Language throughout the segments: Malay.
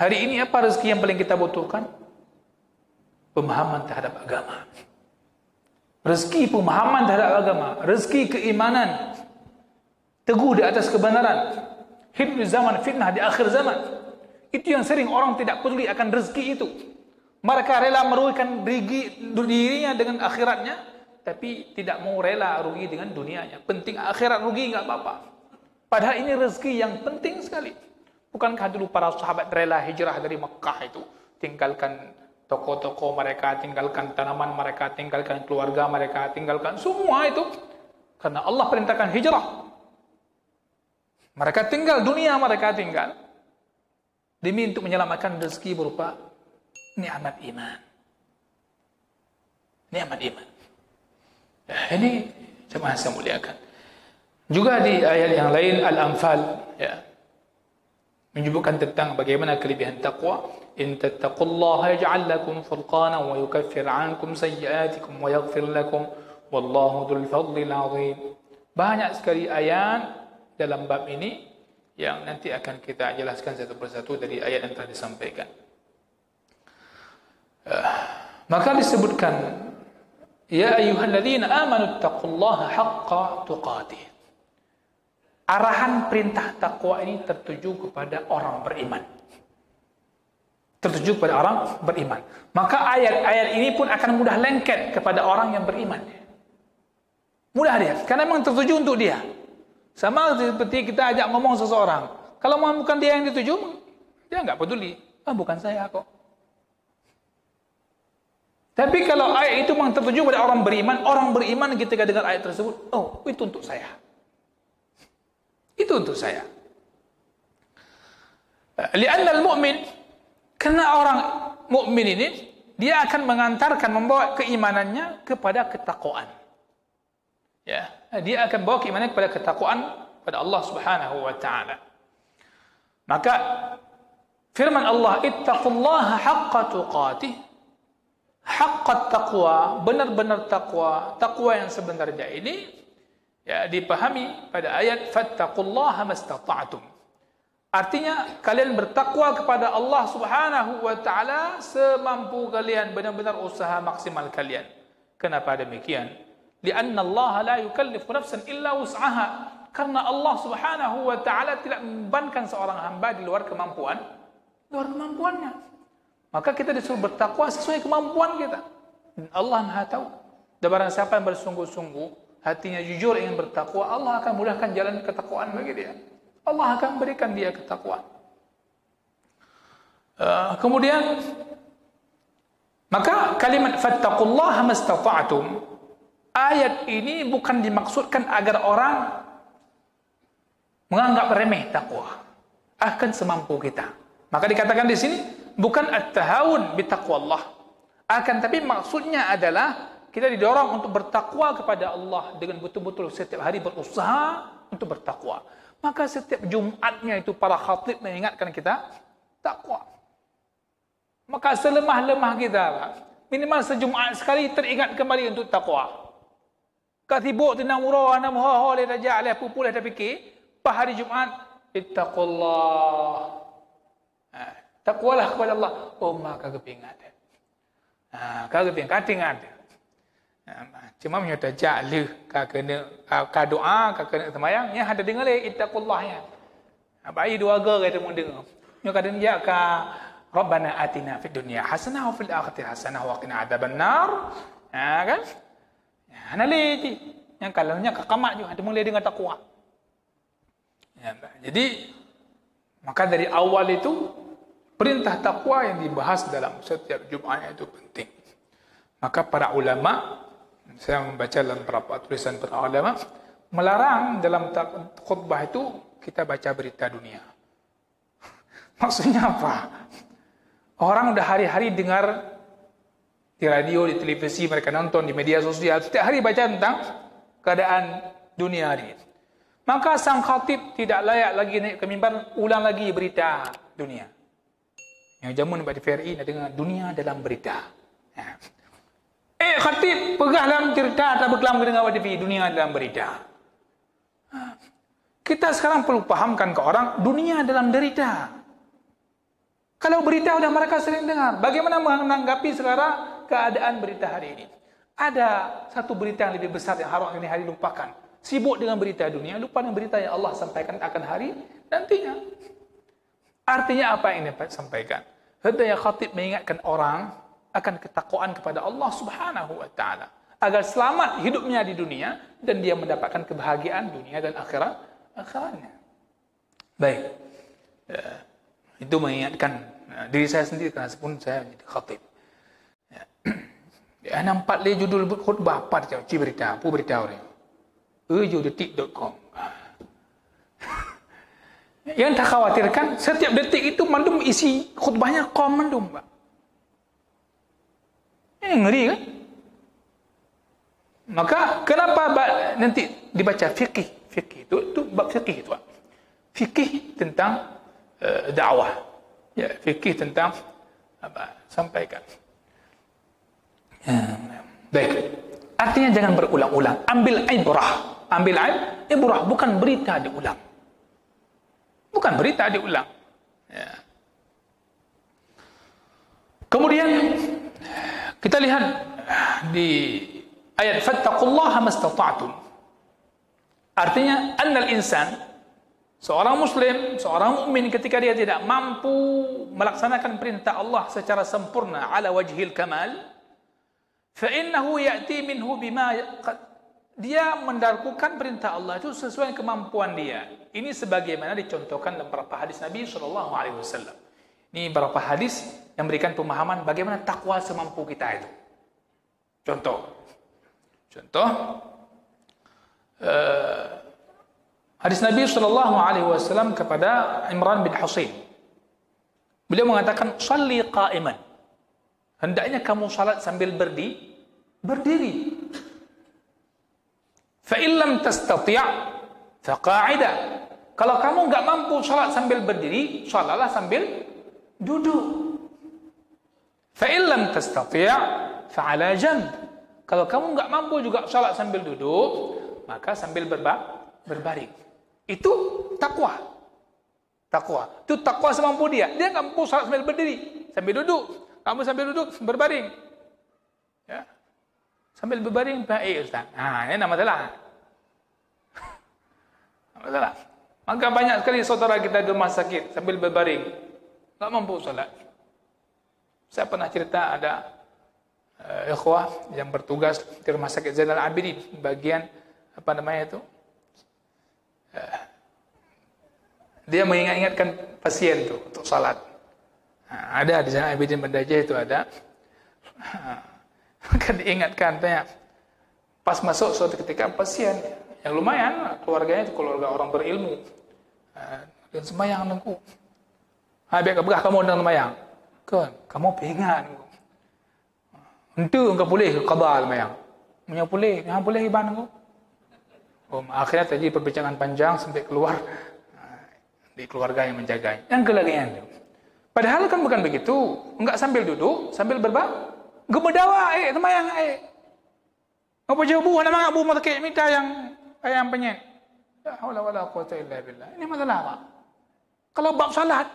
Hari ini apa rezeki yang paling kita butuhkan? Pemahaman terhadap agama. Rezeki pemahaman terhadap agama, rezeki keimanan, teguh di atas kebenaran, hidup di zaman fitnah di akhir zaman. Itu yang sering orang tidak peduli akan rezeki itu. Mereka rela merugikan dirinya dengan akhiratnya, tapi tidak mau rela rugi dengan dunianya. Penting akhirat rugi enggak apa-apa. Padahal ini rezeki yang penting sekali. Bukankah dulu para sahabat rela hijrah dari Mekah itu, tinggalkan toko-toko mereka, tinggalkan tanaman mereka, tinggalkan keluarga mereka, tinggalkan semua itu karena Allah perintahkan hijrah. Mereka tinggal dunia, mereka tinggal demi untuk menyelamatkan rezeki berupa nikmat iman. Nikmat iman. Ini jemaah saya muliakan. Juga di ayat yang lain Al-Anfal ya, menyebutkan tentang bagaimana kelebihan takwa. In tattaqullaha yaj'al lakum furqana wa yukaffir 'ankum sayyi'atikum wa yaghfir lakum wallahu dzul fadlil 'azim. Banyak sekali ayat dalam bab ini yang nanti akan kita jelaskan satu persatu dari ayat yang telah disampaikan. Maka disebutkan ya ayyuhalladzina amanu taqullaha haqqa tuqatih. Arahan perintah takwa ini tertuju kepada orang beriman. Tertuju kepada orang beriman. Maka ayat-ayat ini pun akan mudah lengket kepada orang yang beriman. Mudah dia, karena memang tertuju untuk dia. Sama seperti kita ajak ngomong seseorang. Kalau bukan dia yang dituju, dia enggak peduli. Bukan saya kok. Tapi kalau ayat itu memang tertuju kepada orang beriman ketika dengar ayat tersebut, oh, itu untuk saya. Itu untuk saya. Li'anna al-mu'min, karena orang mukmin ini dia akan mengantarkan, membawa keimanannya kepada ketakwaan. Ya, dia akan bawa keimanannya kepada ketakwaan pada Allah Subhanahu wa taala. Maka firman Allah, ittaqullaha haqqa tuqatih. Haqqa taqwa, benar-benar takwa, takwa yang sebenarnya ini ya dipahami pada ayat fattaqullaha mastata'tum. Artinya kalian bertakwa kepada Allah Subhanahu wa taala semampu kalian, benar-benar usaha maksimal kalian. Kenapa demikian? Lianna Allah la yukallifu nafsan illa wus'aha. Karena Allah Subhanahu wa taala tidak membebankan seorang hamba di luar kemampuannya. Maka kita disuruh bertakwa sesuai kemampuan kita. Dan Allah Maha tahu. Dan barang siapa yang bersungguh-sungguh, hatinya jujur ingin bertakwa, Allah akan mudahkan jalan ketakwaan bagi dia. Allah akan berikan dia ketakwaan. Kemudian maka kalimat fattaqullaha mastata'tum, ayat ini bukan dimaksudkan agar orang menganggap remeh takwa, akan semampu kita. Maka dikatakan di sini bukan at-tahawun bi taqwallah, akan tapi maksudnya adalah kita didorong untuk bertakwa kepada Allah dengan betul-betul setiap hari berusaha untuk bertakwa. Maka setiap Jumatnya itu para khatib mengingatkan kita takwa. Maka selemah-lemah kita, minimal sejumat sekali teringat kembali untuk takwa. Katibuk tina murah ana moho le raja le pupu le fikir, pada hari Jumat ittaqullah. Takwalah kepada Allah. Oh maka kepingat. Kageping katingat. Cuma punya tajak le ka doa ka kena sembahyang nya ada dengar le ittaqullahnya. Bayi dua ga kata mun dengar. Nya kadang ya ka Rabbana atina fid dunya hasanah wa fil akhirati hasanah wa qina adzabannar. Kan? Ana le yang kalaunya ka qamat juga ada mulai dengan takwa. Ya, jadi maka dari awal itu perintah takwa yang dibahas dalam setiap Jumatnya itu penting. Maka para ulama, saya membaca dalam beberapa tulisan para ulama, melarang dalam khutbah itu kita baca berita dunia. Maksudnya apa? Orang udah hari-hari dengar di radio, di televisi, mereka nonton di media sosial, setiap hari baca tentang keadaan dunia hari. Maka sang khatib tidak layak lagi naik ke mimbar ulang lagi berita dunia. Yang jamun di TVRI nak dengar dunia dalam berita. Khatib pegah dalam cerita tak berkelam dengar TV dunia dalam berita. Kita sekarang perlu pahamkan ke orang dunia dalam derita. Kalau berita sudah mereka sering dengar, bagaimana menanggapi sekarang keadaan berita hari ini? Ada satu berita yang lebih besar yang harus ini hari lupakan. Sibuk dengan berita dunia, lupa dengan berita yang Allah sampaikan akan hari nantinya. Artinya apa yang dapat sampaikan? Hendaknya khatib mengingatkan orang akan ketakwaan kepada Allah Subhanahu wa taala agar selamat hidupnya di dunia dan dia mendapatkan kebahagiaan dunia dan akhiratnya. Baik. Itu mengingatkan diri saya sendiri kerana pun saya menjadi khatib. Nampak le judul khutbah apa dia berita, apa berita orang. ejodetik.com. Yang tak khawatirkan setiap detik itu mandum isi khutbahnya kaum mandum, Pak. Ngeri kan? Maka kenapa nanti dibaca fikih? Fikih itu bab fikih itu, Pak. Fikih tentang dakwah. Ya, fikih tentang apa? Sampaikan. Baik. Artinya jangan berulang-ulang. Ambil ibrah. Ambil ibrah, bukan berita diulang. Bukan berita diulang. Ya. Kemudian kita lihat di ayat fattaqullaha mastata'tum. Artinya annal insan, seorang muslim, seorang mukmin ketika dia tidak mampu melaksanakan perintah Allah secara sempurna ala wajhil kamal, fa innahu ya'ti minhu bima dia mendahulukan perintah Allah itu sesuai kemampuan dia. Ini sebagaimana dicontohkan dalam beberapa hadis Nabi sallallahu alaihi wasallam. Ini beberapa hadis yang memberikan pemahaman bagaimana takwa semampu kita itu. Contoh hadis Nabi sallallahu alaihi wasallam kepada Imran bin Husain. Beliau mengatakan, "Shalli qa'iman." Hendaknya kamu salat sambil berdiri. Fa in lam tastati' fa qa'ida. Kalau kamu enggak mampu salat sambil berdiri, salatlah sambil duduk. Fa in lam tastati' fa 'ala janb. Kalau kamu enggak mampu juga salat sambil duduk, maka sambil berbaring. Itu takwa. Itu takwa semampu dia. Dia enggak mampu salat sambil berdiri, sambil duduk. Kamu sambil duduk berbaring. Ya. Sambil berbaring baik, Ustaz. Ini nama masalah. Masalah. Maka banyak sekali saudara kita di rumah sakit sambil berbaring, tak mampu salat. Saya pernah cerita ada ikhwah yang bertugas di rumah sakit Zainal Abidin, bagian apa namanya itu? Dia mengingatkan pasien itu untuk salat. Ada di sana Abidin Bendajah itu ada. Maka diingatkan, tanya, pas masuk suatu ketika pasien yang lumayan, keluarganya itu keluarga orang berilmu, dan sembahyang nengku. Biar kebegah kamu dan sembahyang. Kamu pengat. Untuk engkau boleh qada sembahyang. Punya boleh iban engkau. Akhirnya terjadi perbincangan panjang sampai keluar di keluarga yang menjaganya. Yang kelagian itu. Padahal kan bukan begitu. Enggak sambil duduk, sambil gemedawa temayang apa jauh nama abu matakik minta yang ayam penyet. La haula wala quwata illa billah. Ini masalah apa? Kalau bab salat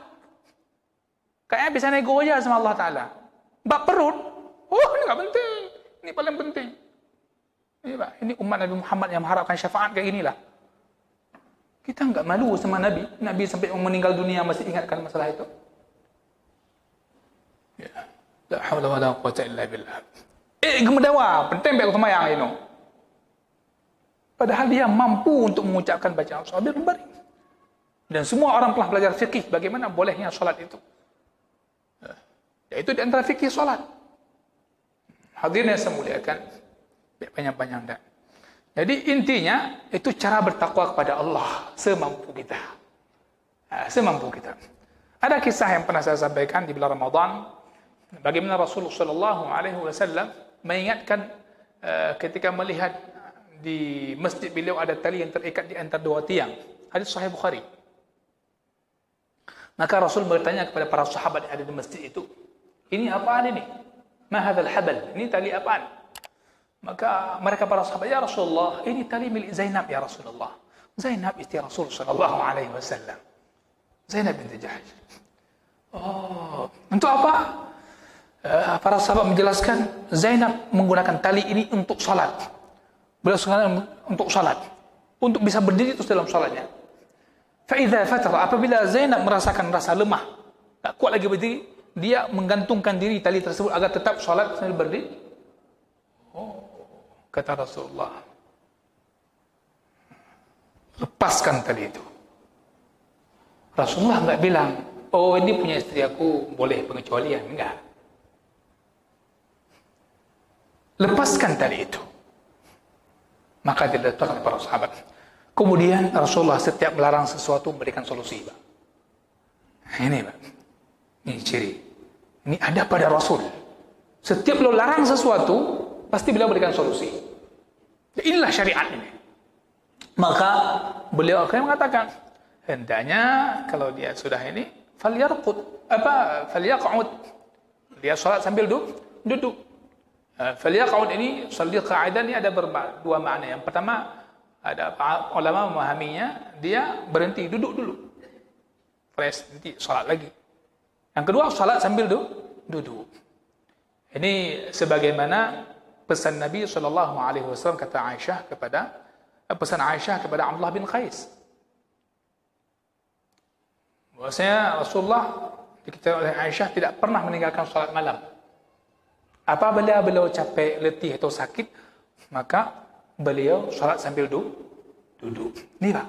kayaknya bisa nego aja sama Allah Taala. Bab perut, ini enggak penting. Ini paling penting. Ini umat Nabi Muhammad yang mengharapkan syafaat kayak inilah. Kita enggak malu sama Nabi. Nabi sampai meninggal dunia masih ingatkan masalah itu. Ya. La haula wala quwata illa billah. Gemedawa, penting baik semayang ini. Padahal dia mampu untuk mengucapkan bacaan sambil berbaring. Dan semua orang telah belajar fikih bagaimana bolehnya salat itu. Yaitu di antara fikih salat. Hadirin yang saya muliakan, banyak-banyak dah. Jadi intinya itu cara bertakwa kepada Allah semampu kita. Semampu kita. Ada kisah yang pernah saya sampaikan di bulan Ramadan. Bagaimana Rasulullah sallallahu alaihi wasallam mengingatkan ketika melihat di masjid beliau ada tali yang terikat di antara dua tiang. Hadis sahih Bukhari. Maka Rasul bertanya kepada para sahabat yang ada di masjid itu, "Ini apaan ini? Ma hadzal habal? Ini tali apaan?" Maka mereka para sahabat, "Ya Rasulullah, ini tali milik Zainab ya Rasulullah." Zainab istri Rasul sallallahu alaihi wasallam. Zainab binti Jahsh. Oh, Untuk apa? Para sahabat menjelaskan Zainab menggunakan tali ini untuk salat. Beliau sekarang untuk salat, untuk bisa berdiri terus dalam salatnya. Fa'idha fatara, apabila Zainab merasakan rasa lemah, tak kuat lagi berdiri, dia menggantungkan diri tali tersebut agar tetap salat sambil berdiri. Oh, kata Rasulullah, lepaskan tali itu. Rasulullah enggak bilang, oh ini punya istri aku, boleh pengecualian. Enggak. Lepaskan tali itu. Maka diletakkan para sahabat. Kemudian Rasulullah setiap melarang sesuatu memberikan solusi, Pak. Ini, Pak. Ini ciri. Ini ada pada Rasul. Setiap beliau larang sesuatu, pasti beliau berikan solusi. Inilah syariat ini. Maka beliau akan mengatakan, hendaknya kalau dia sudah ini, falyaq'ud. Dia salat sambil duduk. Falyaq'ud ini, salat qa'idah ini ada dua makna. Yang pertama, ada ulama memahaminya, dia berhenti duduk dulu. Fresh, nanti salat lagi. Yang kedua, salat sambil duduk. Ini sebagaimana pesan Nabi SAW kata Aisyah pesan Aisyah kepada Abdullah bin Qais. Bahwasanya Rasulullah dikatakan oleh Aisyah tidak pernah meninggalkan salat malam. Apabila beliau capek, letih atau sakit, maka beliau salat sambil duduk. Ini Pak.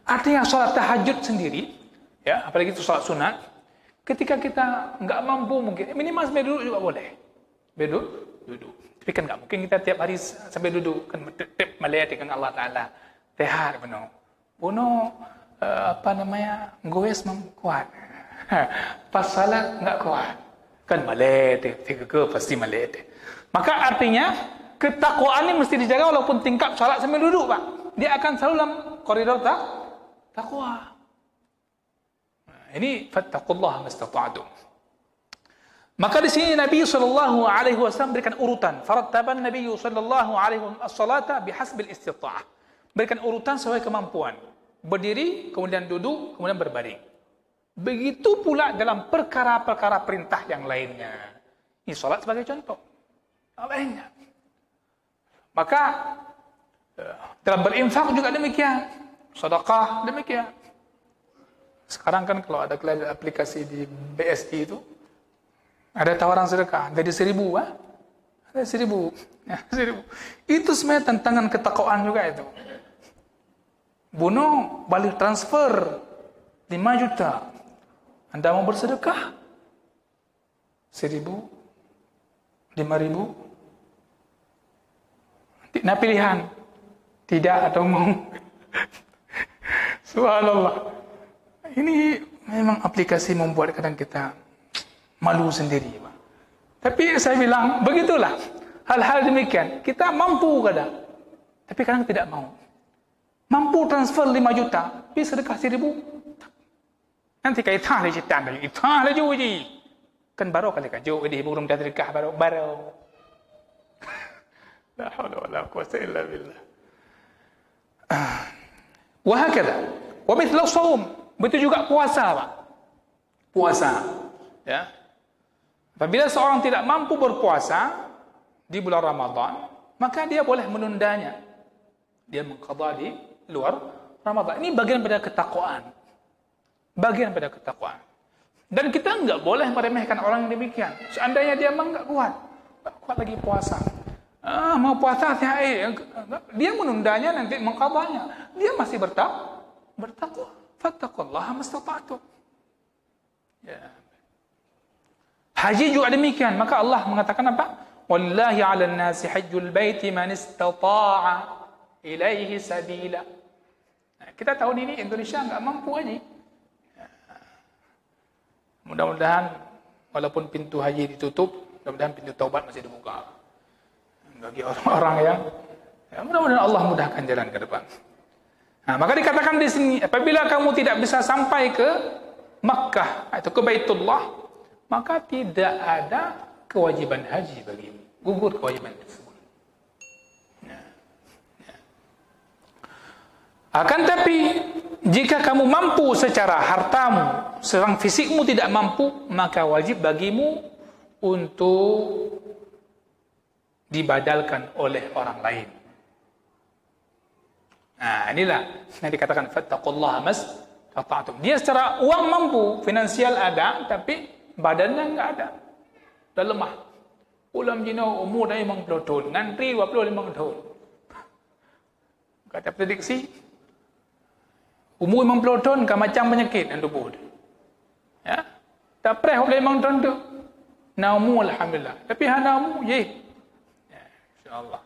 Artinya salat tahajud sendiri, ya, apalagi itu salat sunat, ketika kita enggak mampu mungkin minimal sambil duduk juga boleh. Duduk. Tapi kan enggak mungkin kita tiap hari sambil duduk, kan tetap melihat dengan Allah Taala. Tehar buno goes kuat. Pas salat enggak kuat. Kan malete, tiga pasti malete. Maka artinya ketakwaan ini mesti dijaga walaupun tingkap salat sambil duduk, Pak. Dia akan selalu dalam koridor takwa. Ini fattaqullaha mastata'tum. Maka di sini Nabi SAW berikan urutan. Farattaban Nabi SAW as-salata bihasbil istita'ah. Berikan urutan sesuai kemampuan. Berdiri, kemudian duduk, kemudian berbaring. Begitu pula dalam perkara-perkara perintah yang lainnya. Ini salat sebagai contoh. Lainnya. Maka dalam berinfak juga demikian. Sedekah demikian. Sekarang kan kalau ada aplikasi di BSI itu ada tawaran sedekah dari 1.000, ada 1.000. Ya, 1.000. Itu sebenarnya tantangan ketakwaan juga itu. Bunuh balik transfer 5 juta. Anda mau bersedekah 1.000, 5.000. Nah, pilihan tidak atau mau. Subhanallah. Ini memang aplikasi membuat kadang kita malu sendiri, Pak. Tapi saya bilang begitulah. Hal-hal demikian kita mampu kadang, tapi kadang tidak mau. Mampu transfer 5 juta, tapi sedekah 1.000. Nanti kai thang le citan le, thang le juji. Kan baru kali ka jo di burung dah sedekah baru. La haula wala quwwata illa billah. Wa hakala. Wa mithla shaum. Betul juga puasa, Pak. Puasa, ya. Apabila seorang tidak mampu berpuasa di bulan Ramadan, maka dia boleh menundanya. Dia mengqadha di luar Ramadan. Ini bagian pada ketakwaan. Dan kita enggak boleh meremehkan orang yang demikian. Seandainya dia memang enggak kuat lagi puasa. Mau puasa dia menundanya nanti mengqadhanya. Dia masih bertakwa. Fattaqullaha mastata'tum. Ya. Haji juga demikian. Maka Allah mengatakan apa? Wallahi 'alan nasi hajjul baiti man istata'a ilaihi sabila. Nah, kita tahun ini Indonesia enggak mampu haji. Mudah-mudahan walaupun pintu haji ditutup, mudah-mudahan pintu taubat masih dibuka. Bagi orang-orang yang mudah-mudahan Allah mudahkan jalan ke depan. Nah, maka dikatakan di sini, apabila kamu tidak bisa sampai ke Makkah atau ke Baitullah, maka tidak ada kewajiban haji bagimu. Gugur kewajiban tersebut. Akan tapi Jika kamu mampu secara hartamu, serang fisikmu tidak mampu, maka wajib bagimu untuk dibadalkan oleh orang lain. Nah, inilah yang dikatakan fattaqullaha mastata'tum. Dia secara uang mampu, finansial ada, tapi badannya enggak ada. Dah lemah. Ulam jina umur dah 50 tahun, ngantri 25 tahun. Kata prediksi, umur 50 tahun kan macam penyakit yang tubuh dia. Ya. Tak pernah oleh 50 tahun tu. Naumu alhamdulillah. Tapi hanamu ye. Ya, insya-Allah.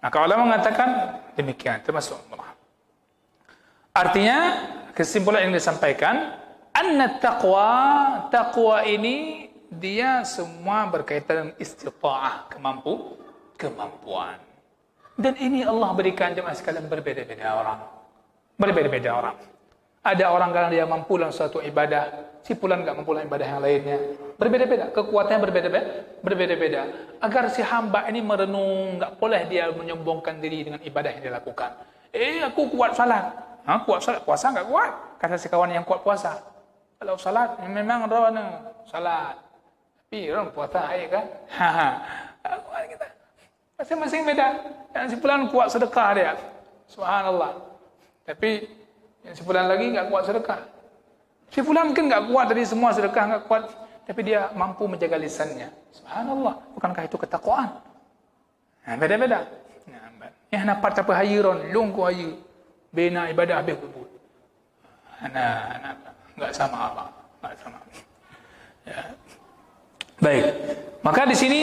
Maka ulama mengatakan demikian termasuk umrah. Artinya kesimpulan yang disampaikan, anna taqwa ini dia semua berkaitan dengan istita'ah, kemampuan. Dan ini Allah berikan jemaah sekalian berbeza-beza orang. Berbeza-beza orang. Ada orang kadang dia mampu dalam suatu ibadah, si fulan enggak mampu dalam ibadah yang lainnya. Berbeza-beza, kekuatannya berbeza-beza. Agar si hamba ini merenung, enggak boleh dia menyombongkan diri dengan ibadah yang dia lakukan. Aku kuat salat. Kuat salat, puasa enggak kuat. Kata si kawan yang kuat puasa. Kalau salat memang rawana salat. Tapi orang puasa air kan. Kuat kita. Masing-masing beda. Yang si fulan kuat sedekah dia. Subhanallah. Tapi yang si fulan lagi enggak kuat sedekah. Si fulan mungkin enggak kuat dari semua sedekah, enggak kuat, tapi dia mampu menjaga lisannya. Subhanallah, bukankah itu ketakwaan? Nah, beda-beda. Nah, yang dapat apa hayiron, lungku hayi, bina ibadah habis kubur. Enggak sama apa? Enggak sama. Ya. Baik. Maka di sini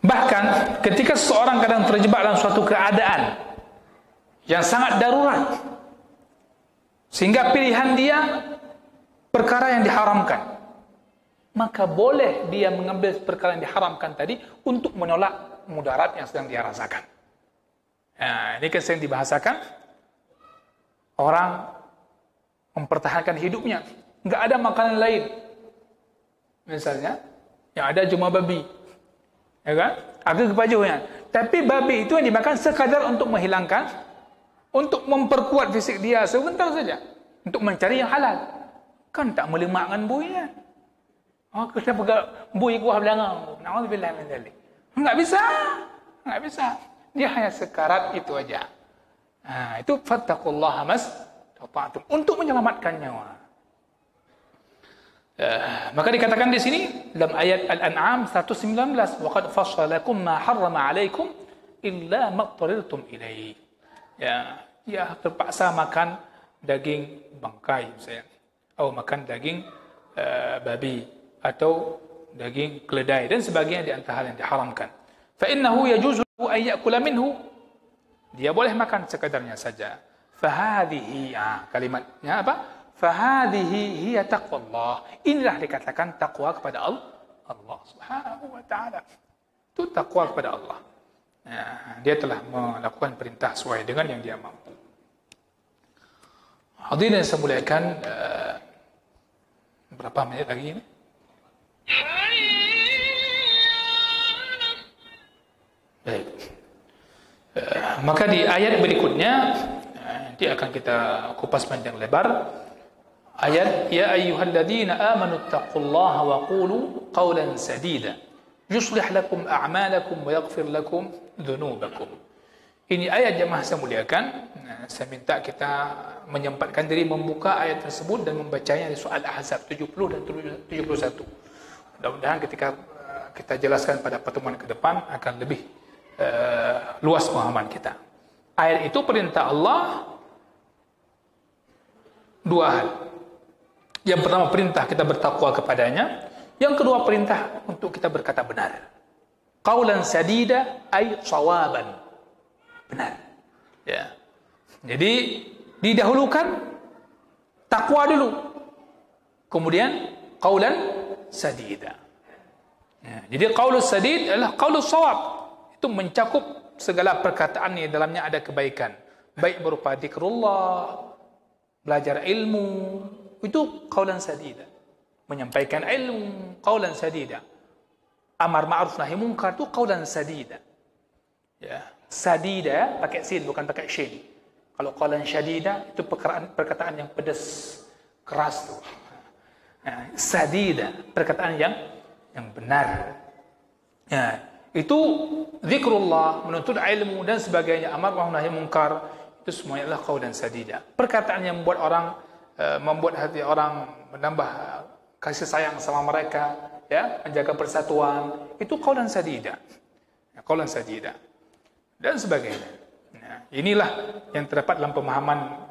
bahkan ketika seseorang kadang terjebak dalam suatu keadaan yang sangat darurat, sehingga pilihan dia perkara yang diharamkan, maka boleh dia mengambil perkara yang diharamkan tadi untuk menolak mudarat yang sedang dia rasakan. Nah, ini kan sering dibahasakan, orang mempertahankan hidupnya, enggak ada makanan lain. Misalnya, yang ada cuma babi. Ya kan? Agak kepajunya. Tapi babi itu yang dimakan sekadar untuk menghilangkan, untuk memperkuat fisik dia sebentar saja, untuk mencari yang halal. Kan tak boleh makan buihnya. Kita pegang buih kuah belakang. Na'udzubillah min dzalik. Enggak bisa. Enggak bisa. Dia hanya sekarat itu aja. Nah, itu fattaqullaha mastata'tum, untuk menyelamatkan nyawa. Maka dikatakan di sini dalam ayat Al-An'am 119, waqad fassalakum ma harrama 'alaikum illa ma tarirtum ilaihi. Ya, terpaksa makan daging bangkai misalnya, atau makan daging babi atau daging keledai dan sebagainya di antara hal yang diharamkan. Fa innahu yajuzu an ya'kula minhu. Dia boleh makan sekadarnya saja. Fa hadhihi, kalimatnya apa? Fahadihi hiya taqwallah. Inilah dikatakan takwa kepada Allah Subhanahu wa taala. Itu takwa kepada Allah. Dia telah melakukan perintah sesuai dengan yang dia mampu. Hadirin yang saya muliakan, berapa menit lagi ini? Baik. Maka di ayat berikutnya nanti akan kita kupas panjang lebar. Ayat ya ayyuhalladzina amanu taqullaha wa qulu qawlan sadida yuslih lakum a'malakum wa yaghfir lakum dhunubakum. Ini ayat jemaah saya muliakan. Saya minta kita menyempatkan diri membuka ayat tersebut dan membacanya di surah Al-Ahzab 70 dan 71. Mudah-mudahan ketika kita jelaskan pada pertemuan ke depan akan lebih luas pemahaman kita. Ayat itu perintah Allah dua hal. Yang pertama perintah kita bertakwa kepadanya. Yang kedua perintah untuk kita berkata benar. Qaulan sadida ay sawaban. Benar. Ya. Jadi didahulukan takwa dulu. Kemudian qaulan sadida. Ya. Jadi qaulus sadid adalah qaulus shawab. Itu mencakup segala perkataan yang dalamnya ada kebaikan. Baik berupa zikrullah, belajar ilmu, itu qaulan sadida. Menyampaikan ilmu, qaulan sadida. Amar ma'ruf nahi munkar itu qaulan sadida. Ya. Sadida pakai sin bukan pakai shin. Kalau qaulan syadida itu perkataan yang pedas, keras tu. Sadida perkataan yang benar. Itu zikrullah, menuntut ilmu dan sebagainya, amar ma'ruf nahi munkar, itu semuanya adalah qaulan sadida. Perkataan yang membuat orang membuat hati orang menambah kasih sayang sama mereka, ya, menjaga persatuan, itu qaulan sadida. Qaulan sadida dan sebagainya. Inilah yang terdapat dalam pemahaman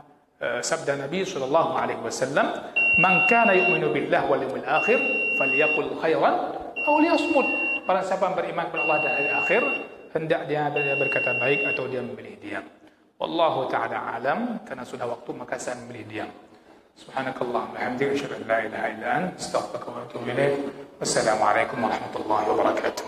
sabda Nabi sallallahu alaihi wasallam, "Man kana yu'minu billahi wal yawmil akhir falyaqul khairan aw liyasmut." Barang siapa yang beriman kepada Allah dan hari akhir, hendak dia berkata baik atau dia memilih diam. Wallahu ta'ala alam, karena sudah waktu maka saya memilih diam. Subhanakallah wa bihamdika asyhadu an la ilaha illa anta astaghfiruka wa atubu ilaik. Wassalamu alaikum warahmatullahi wabarakatuh.